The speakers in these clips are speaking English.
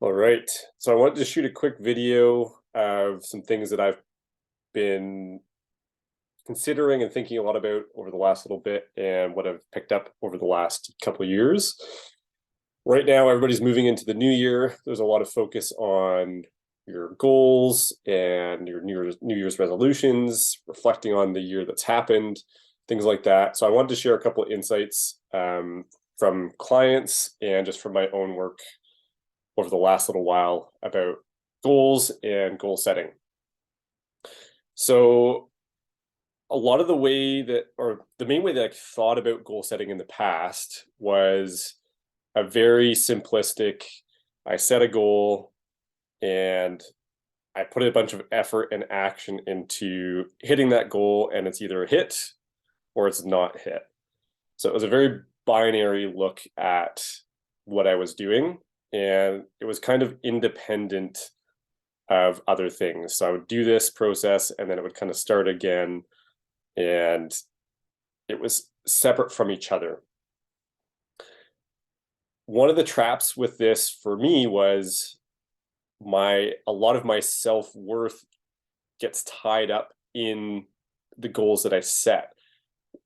All right. So I wanted to shoot a quick video of some things that I've been considering and thinking a lot about over the last little bit and what I've picked up over the last couple of years. Right now, everybody's moving into the new year. There's a lot of focus on your goals and your New Year's resolutions, reflecting on the year that's happened, things like that. So I wanted to share a couple of insights from clients and just from my own work over the last little while about goals and goal setting. So a lot of the way that, or the main way that I thought about goal setting in the past was a very simplistic, I set a goal and I put a bunch of effort and action into hitting that goal, and it's either a hit or it's not hit. So it was a very binary look at what I was doing, and it was kind of independent of other things. So I would do this process and then it would kind of start again, and it was separate from each other. One of the traps with this for me was a lot of my self-worth gets tied up in the goals that I set.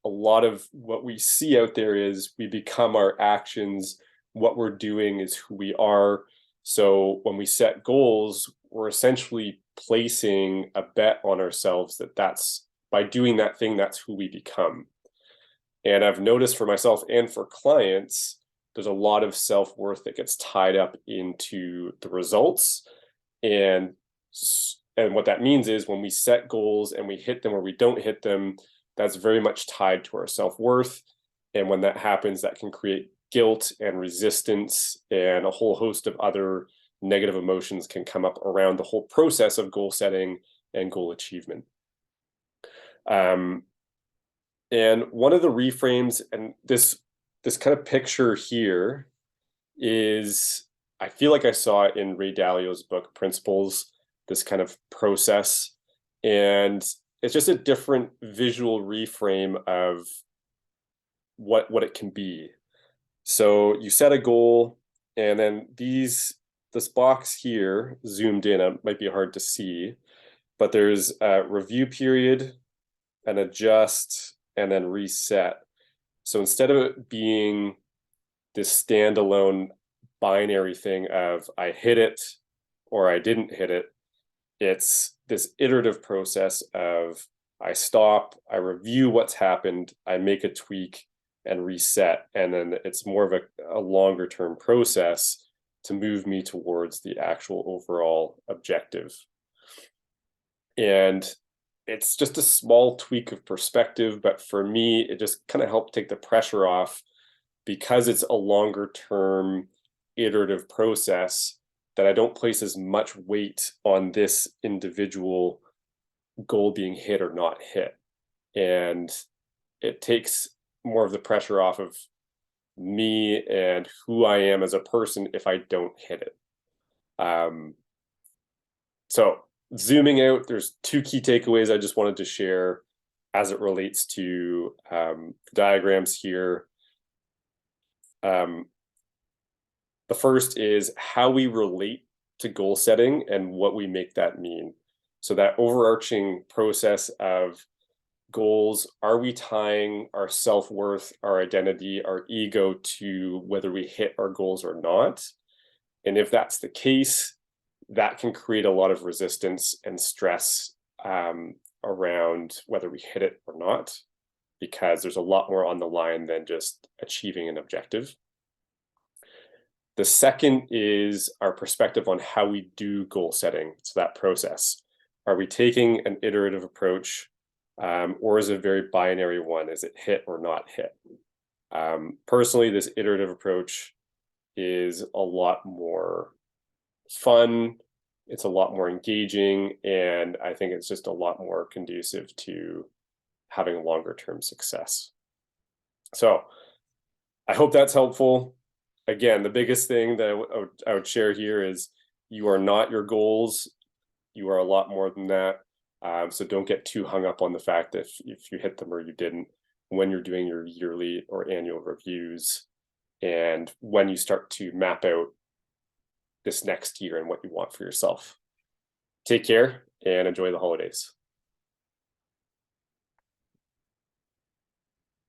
A lot of what we see out there is we become our actions. What we're doing is who we are. So when we set goals, we're essentially placing a bet on ourselves that that's by doing that thing, that's who we become. And I've noticed for myself and for clients, there's a lot of self-worth that gets tied up into the results. And what that means is when we set goals and we hit them or we don't hit them, that's very much tied to our self-worth. And when that happens, that can create guilt and resistance, and a whole host of other negative emotions can come up around the whole process of goal setting and goal achievement. And one of the reframes, and this kind of picture here is, I feel like I saw it in Ray Dalio's book, Principles, this kind of process. And it's just a different visual reframe of what it can be. So you set a goal, and then this box here, zoomed in, it might be hard to see, but there's a review period, an adjust, and then reset. So instead of it being this standalone binary thing of I hit it or I didn't hit it, it's this iterative process of I stop, I review what's happened, I make a tweak and reset. And then it's more of a longer term process to move me towards the actual overall objective. And it's just a small tweak of perspective, but for me, it just kind of helped take the pressure off because it's a longer term iterative process, that I don't place as much weight on this individual goal being hit or not hit. And it takes more of the pressure off of me and who I am as a person if I don't hit it. So zooming out, there's two key takeaways I just wanted to share as it relates to diagrams here. The first is how we relate to goal setting and what we make that mean. So that overarching process of goals, are we tying our self-worth, our identity, our ego to whether we hit our goals or not? And if that's the case, that can create a lot of resistance and stress around whether we hit it or not, because there's a lot more on the line than just achieving an objective. The second is our perspective on how we do goal setting. So that process, are we taking an iterative approach, or is it a very binary one? Is it hit or not hit? Personally, this iterative approach is a lot more fun. It's a lot more engaging, and I think it's just a lot more conducive to having longer term success. So I hope that's helpful. Again, the biggest thing that I would share here is you are not your goals. You are a lot more than that. So don't get too hung up on the fact that if you hit them or you didn't when you're doing your yearly or annual reviews, and when you start to map out this next year and what you want for yourself. Take care and enjoy the holidays.